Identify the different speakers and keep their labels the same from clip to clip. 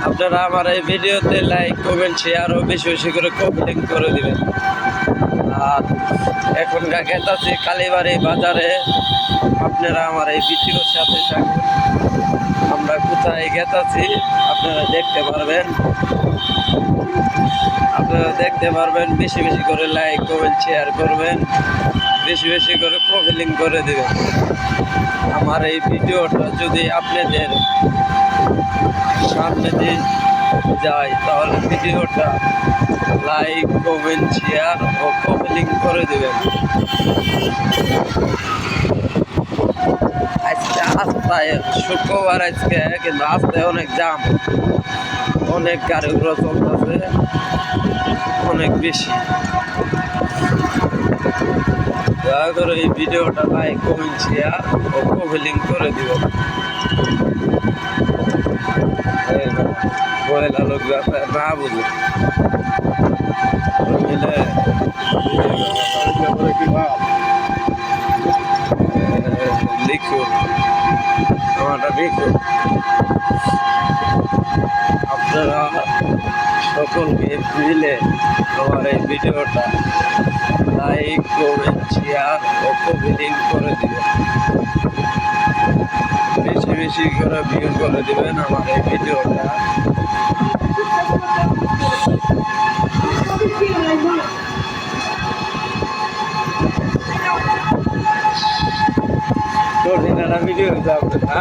Speaker 1: আপনারা আমার এই ভিডিওতে লাইক কমেন্ট শেয়ার ও বেশি বেশি করে কমেন্ট করে দিবেন। আর এখন গেতাছি কালীবাড়ি বাজারে, আপনারা আমার এই ভিডিওর সাথে থাকুন। আমরা কোথায় গেতাছি আপনারা দেখতে পারবেন, বেশি বেশি করে লাইক কমেন্ট শেয়ার করবেন, বেশি বেশি করে কমেন্ট করে দিবেন। আমার এই ভিডিওটা যদি আপনাদের সামনে দিয়ে যায় তাহলে ভিডিওটা লাইক কমেন্ট শেয়ার ও কমেন্ট করে দেবেন। আজকে রাস্তায় শুক্রবার আজকে, কিন্তু রাস্তায় অনেক জাম, অনেক গাড়িগুলো চলতেছে অনেক বেশি। দয়া করে এই ভিডিওটা লাইক কমেন্ট শেয়ার ও কমেন্ট করে দিবেন। পয়লা লোক ব্যাপার না বুঝে লিখুন, আমারটা লিখুন। আপনারা সকলকে মিলে আমার এই ভিডিওটা লাইক কমেন্ট শেয়ার ও কমেন্ট করে দিবেন, বেশি বেশি করে ভিউ করে দিবেন আমার এই ভিডিওটা। ভিডিও যাবে না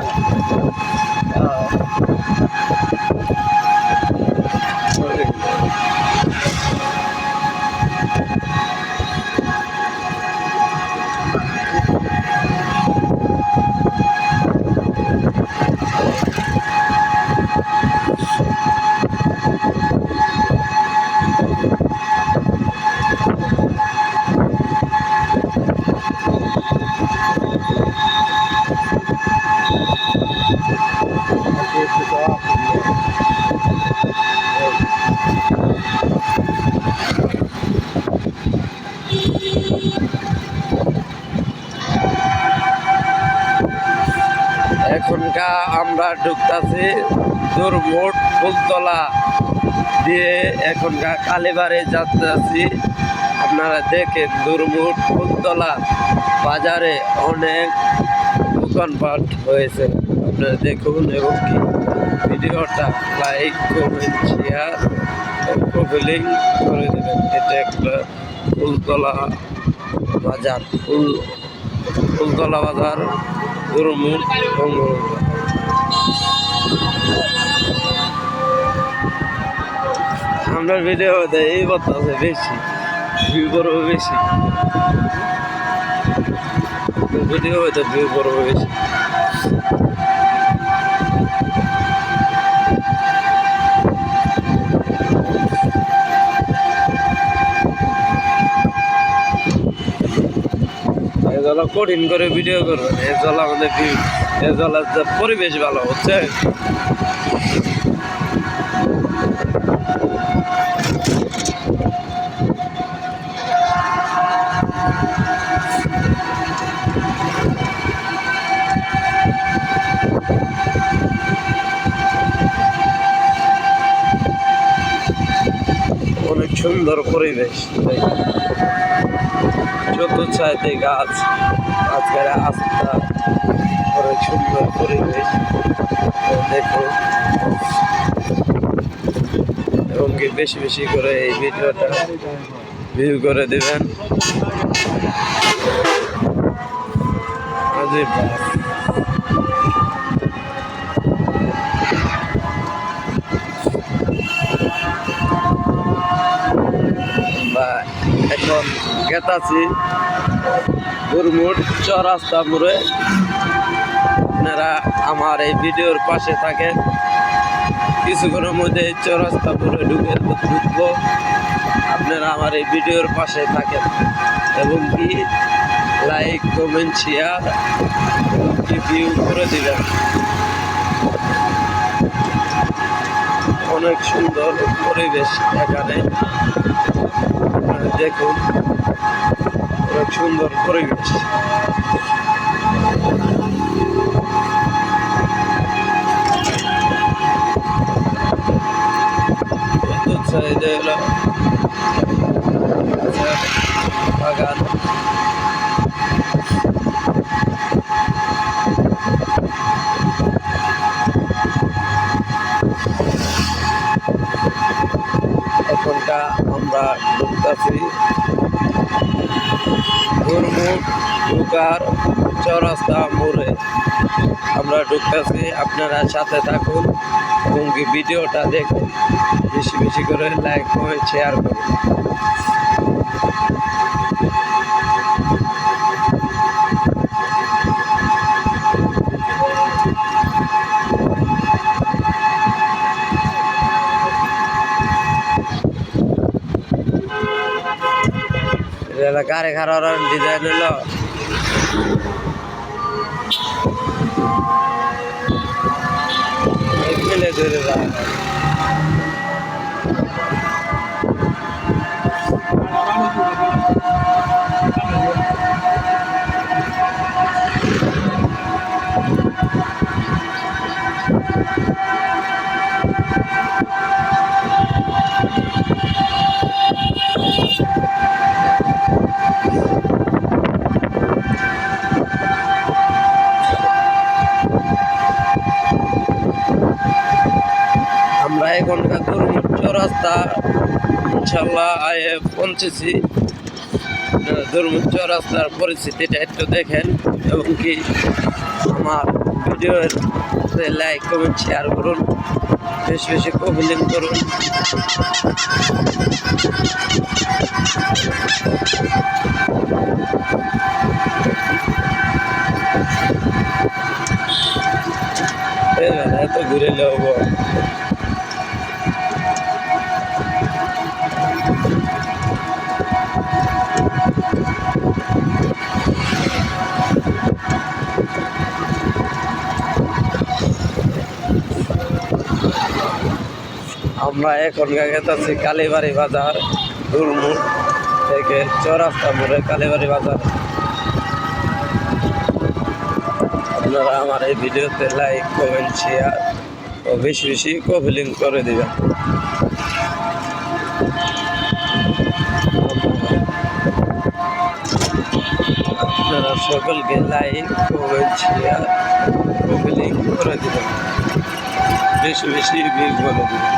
Speaker 1: এখনকার আমরা ঢুকতেছি দুর্মুট ফুলতলা দিয়ে, এখনকার কালীবাড়ি যাচ্ছি। আপনারা দেখেন দুর্মুট ফুলতলা বাজারে অনেক দোকানপাট হয়েছে, আপনারা দেখুন এবং কি ভিডিওটা লাইক কমেন্ট শেয়ার কমেন্ট করে দেবেন। এটা একটা ফুলতলা বাজার, ফুলতলা বাজার দুর্মুট। আমরা ভিডিও এই বলতে বেশি ভিউ করবো, বেশি ভিডিও হয়তো ভিউ করবো বেশি। এজলা কঠিন করে ভিডিও করবেন, এজলা আমাদের এজলার পরিবেশ ভালো হচ্ছে। অনেক সুন্দর পরিবেশ, চতুর্থায় গাছ, আজকের আস্থা, অনেক সুন্দর পরিবেশ দেখুন। এবং কি বেশি বেশি করে এই ভিডিওটা ভিউ করে দিবেন। এখন গেতাছি দুর্মুট চৌরাস্তা মোড়ে। আপনারা আমার এই ভিডিওর পাশে থাকেন, কিছুক্ষণের মধ্যে চৌরাস্তা মোড়ে ঢুকবো। আপনারা আমার এই ভিডিওর পাশে থাকেন এবং কি লাইক কমেন্ট শেয়ার ভিউ করে দিবেন। অনেক সুন্দর পরিবেশ এখানে, দেখুন অনেক সুন্দর পরিবেশ। আচ্ছা এই যে হলো বাগান। এখনটা আমরা ঢুকতেছি গুরমুট ঢুকার চৌরাস্তা মোড়ে আমরা ঢুকতেছি। আপনারা সাথে থাকুন এবং কি ভিডিওটা দেখুন, বেশি বেশি করে লাইক কমেন্ট শেয়ার করুন। গাড়ি খারাপ ডিজাইন হলো মিলে ধরে যায়। আমরা এখনকার গুরমুট চৌরাস্তা ইনশাল্লাহ আয়ে পৌঁছেছি। গুরমুট চৌরাস্তার পরিস্থিতিটা একটু দেখেন এবং কি আমার ভিডিওর লাইক কমেন্ট শেয়ার করুন, বেশি বেশি কমেন্ট করুন। এত ঘুরে নেব আমরা এখন গেছি কালীবাড়ি বাজার। গুরমুট থেকে চৌরাস্তা মোড়ে কালীবাড়ি বাজার। আপনারা আমার এই ভিডিওতে লাইক কমেন্ট শেয়ার ও বেশি বেশি কমেন্ট করে দেবেন। আপনারা সকলকে লাইক কমেন্ট শেয়ার কমেন্ট করে দেবেন, বেশি বেশি ভিউ করে দেবেন।